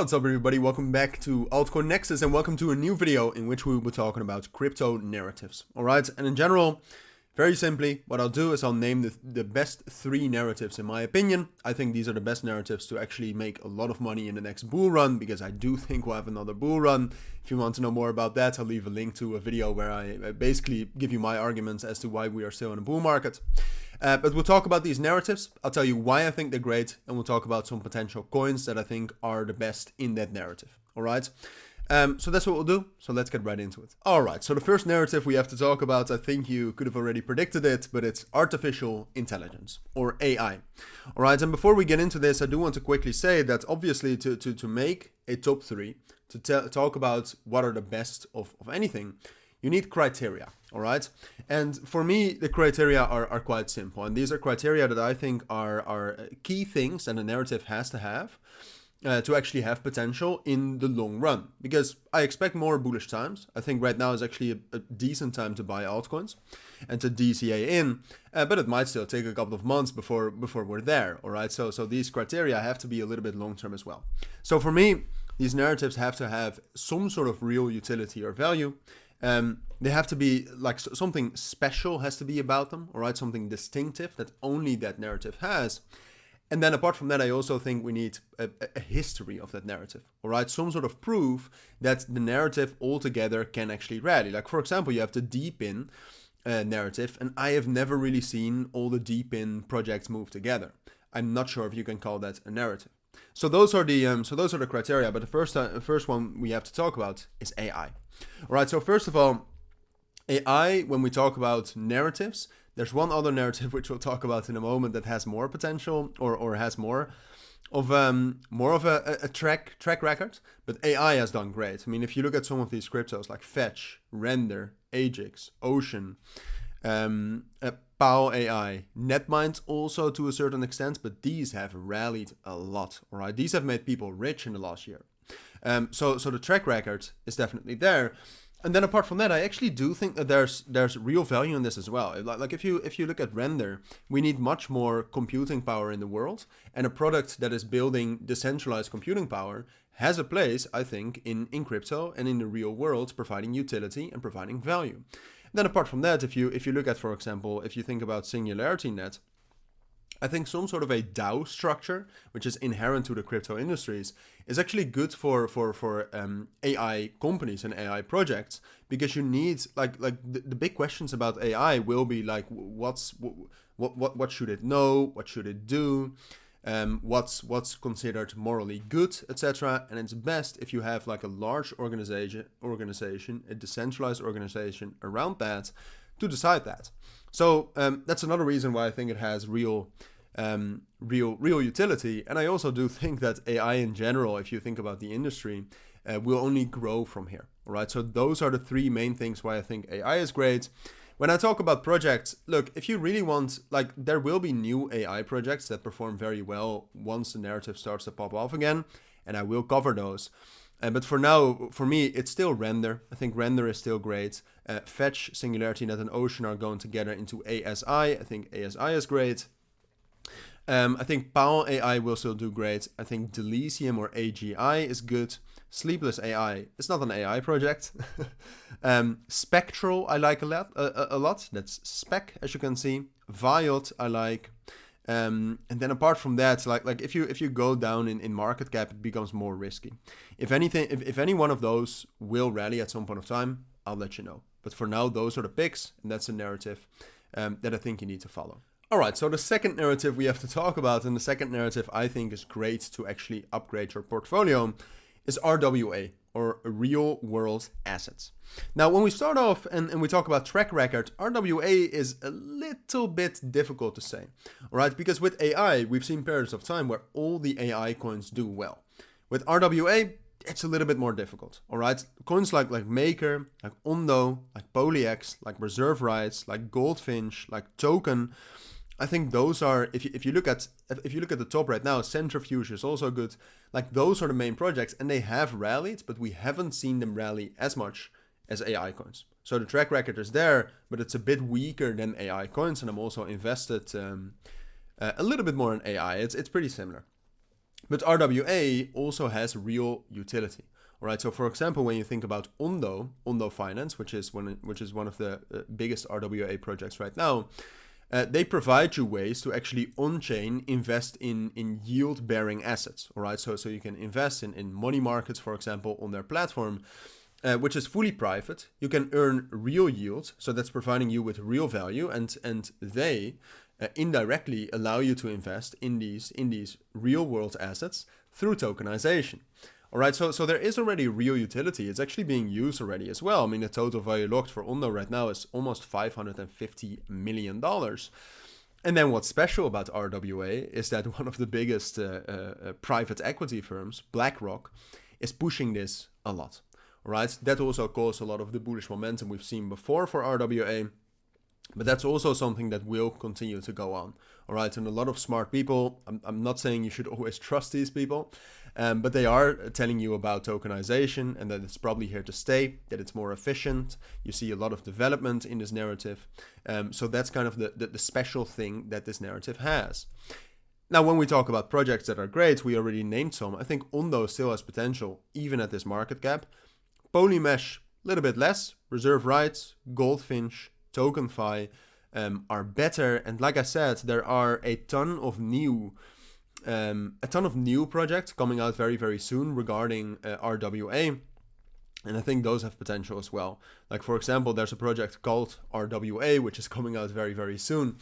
What's up everybody, welcome back to Altcoin Nexus and welcome to a new video in which we will be talking about crypto narratives. Alright, and in general, very simply, what I'll do is I'll name the best 3 narratives in my opinion. I think these are the best narratives to actually make a lot of money in the next bull run, because I do think we'll have another bull run. If you want to know more about that, I'll leave a link to a video where I basically give you my arguments as to why we are still in a bull market. But we'll talk about these narratives. I'll tell you why I think they're great, and we'll talk about some potential coins that I think are the best in that narrative. All right. So that's what we'll do. So let's get right into it. All right. So the first narrative we have to talk about, I think you could have already predicted it, but it's artificial intelligence, or AI. All right. And before we get into this, I do want to quickly say that obviously to make a top 3, to talk about what are the best of anything, you need criteria. All right. And for me, the criteria are quite simple. And these are criteria that I think are key things that a narrative has to have to actually have potential in the long run. Because I expect more bullish times. I think right now is actually a decent time to buy altcoins and to DCA in. But it might still take a couple of months before we're there. All right. So these criteria have to be a little bit long term as well. So for me, these narratives have to have some sort of real utility or value. They have to be like something special has to be about them, all right? Something distinctive that only that narrative has. And then apart from that, I also think we need a history of that narrative, all right? Some sort of proof that the narrative altogether can actually rally. Like, for example, you have the deep in narrative, and I have never really seen all the deep in projects move together. I'm not sure if you can call that a narrative. So those are the criteria. But the first one we have to talk about is AI. All right. So first of all, AI. When we talk about narratives, there's one other narrative which we'll talk about in a moment that has more potential or has more of a track record. But AI has done great. I mean, if you look at some of these cryptos like Fetch, Render, Ajax, Ocean, PAL AI, Netmind also to a certain extent, but these have rallied a lot. All right, these have made people rich in the last year. So the track record is definitely there. And then apart from that, I actually do think that there's real value in this as well. Like if you look at Render, we need much more computing power in the world, and a product that is building decentralized computing power has a place, I think, in crypto and in the real world, providing utility and providing value. Then apart from that, if you look at, for example, if you think about SingularityNet, I think some sort of a DAO structure, which is inherent to the crypto industries, is actually good for AI companies and AI projects, because you need like the big questions about AI will be like what should it know, what should it do, what's considered morally good, etc. And it's best if you have like a large organization, a decentralized organization around that to decide that. So that's another reason why I think it has real utility. And I also do think that AI in general, if you think about the industry, will only grow from here. All right. So those are the 3 main things why I think AI is great. When I talk about projects, look, if you really want, like, there will be new AI projects that perform very well once the narrative starts to pop off again, and I will cover those. But for now, for me, it's still Render. I think Render is still great. Fetch, SingularityNet, and Ocean are going together into ASI. I think ASI is great. I think PAL AI will still do great. I think Delicium or AGI is good. Sleepless AI, it's not an AI project. Spectral, I like a lot. That's Spec, as you can see. Viot, I like. And then apart from that, like if you go down in market cap, it becomes more risky. If anything, if any one of those will rally at some point of time, I'll let you know. But for now, those are the picks, and that's a narrative that I think you need to follow. All right, so the second narrative we have to talk about, and the second narrative I think is great to actually upgrade your portfolio, is RWA, or real world assets. Now, when we start off and we talk about track record, RWA is a little bit difficult to say, all right? Because with AI, we've seen periods of time where all the AI coins do well. With RWA, it's a little bit more difficult, all right? Coins like Maker, like Ondo, like PolyX, like Reserve Rights, like Goldfinch, like Token, I think those are, if you look at the top right now, Centrifuge is also good. Like, those are the main projects, and they have rallied, but we haven't seen them rally as much as AI coins. So the track record is there, but it's a bit weaker than AI coins, and I'm also invested a little bit more in AI. It's pretty similar. But RWA also has real utility. All right. So, for example, when you think about Ondo Finance, which is one of the biggest RWA projects right now, they provide you ways to actually on-chain invest in yield-bearing assets. All right. So you can invest in money markets, for example, on their platform, which is fully private. You can earn real yield, so that's providing you with real value, and they indirectly allow you to invest in these real world assets through tokenization. All right, so there is already real utility. It's actually being used already as well. I mean, the total value locked for Ondo right now is almost $550 million. And then what's special about RWA is that one of the biggest private equity firms, BlackRock, is pushing this a lot. All right, that also caused a lot of the bullish momentum we've seen before for RWA. But that's also something that will continue to go on. All right, and a lot of smart people, I'm not saying you should always trust these people, but they are telling you about tokenization and that it's probably here to stay, that it's more efficient. You see a lot of development in this narrative. So that's kind of the special thing that this narrative has. Now, when we talk about projects that are great, we already named some. I think Ondo still has potential, even at this market cap. Polymesh, a little bit less. Reserve Rights, Goldfinch, TokenFi are better, and like I said, there are a ton of new projects coming out very, very soon regarding RWA, and I think those have potential as well. Like, for example, there's a project called RWA which is coming out very, very soon,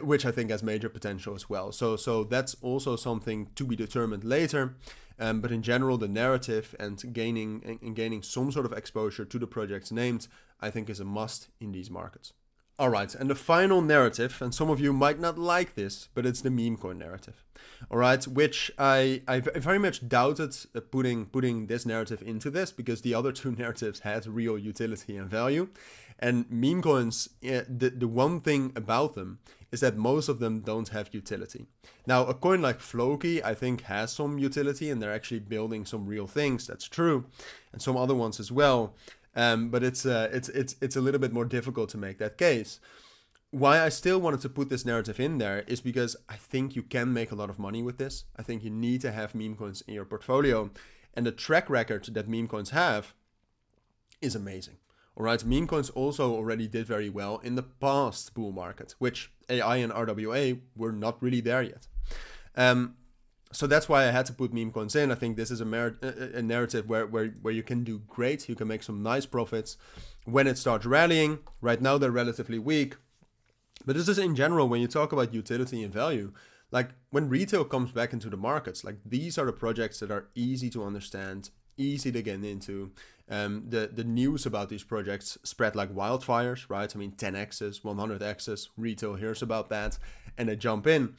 which I think has major potential as well. So that's also something to be determined later. But in general, the narrative and gaining some sort of exposure to the projects named, I think, is a must in these markets. All right, and the final narrative, and some of you might not like this, but it's the meme coin narrative. All right, which I very much doubted putting this narrative into this, because the other two narratives had real utility and value. And meme coins, the one thing about them is that most of them don't have utility. Now, a coin like Floki, I think, has some utility, and they're actually building some real things. That's true, and some other ones as well. But it's a little bit more difficult to make that case. Why I still wanted to put this narrative in there is because I think you can make a lot of money with this. I think you need to have meme coins in your portfolio, and the track record that meme coins have is amazing. All right, meme coins also already did very well in the past bull market, which AI and RWA were not really there yet. So that's why I had to put meme coins in. I think this is a narrative where you can do great. You can make some nice profits when it starts rallying. Right now, they're relatively weak. But this is in general, when you talk about utility and value, like when retail comes back into the markets, like these are the projects that are easy to understand, easy to get into. The news about these projects spread like wildfires, right? I mean, 10x's, 100x's, retail hears about that and they jump in.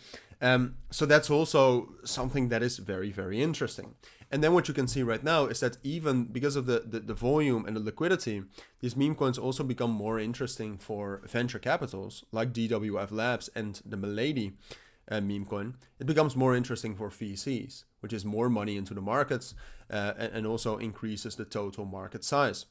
So that's also something that is very, very interesting. And then what you can see right now is that even because of the volume and the liquidity, these meme coins also become more interesting for venture capitals like DWF Labs and the Milady meme coin. It becomes more interesting for VCs, which is more money into the markets and also increases the total market size.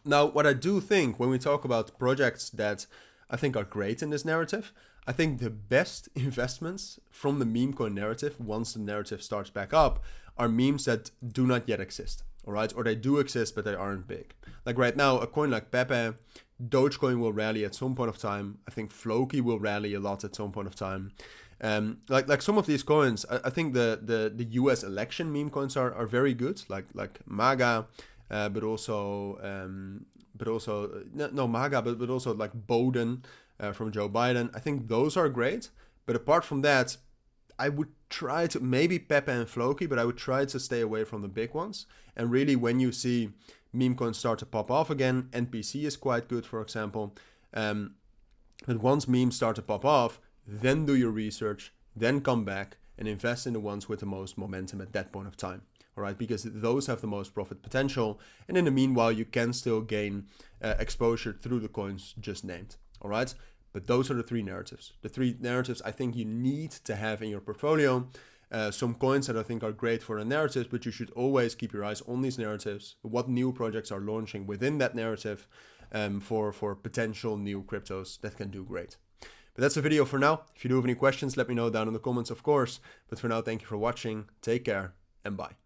Now, what I do think when we talk about projects that I think are great in this narrative, I think the best investments from the meme coin narrative, once the narrative starts back up, are memes that do not yet exist, all right? Or they do exist, but they aren't big. Like right now, a coin like Pepe, Dogecoin will rally at some point of time. I think Floki will rally a lot at some point of time. Like some of these coins, I think the US election meme coins are very good, like MAGA, but also MAGA, but also like Bowden from Joe Biden. I think those are great. But apart from that, I would try to, maybe Pepe and Floki, but I would try to stay away from the big ones. And really, when you see meme coins start to pop off again, NPC is quite good, for example. But once memes start to pop off, then do your research, then come back and invest in the ones with the most momentum at that point of time. All right, because those have the most profit potential. And in the meanwhile, you can still gain exposure through the coins just named. All right, but those are the three narratives. The three narratives I think you need to have in your portfolio. Some coins that I think are great for the narratives, but you should always keep your eyes on these narratives. What new projects are launching within that narrative for potential new cryptos that can do great. But that's the video for now. If you do have any questions, let me know down in the comments, of course. But for now, thank you for watching. Take care and bye.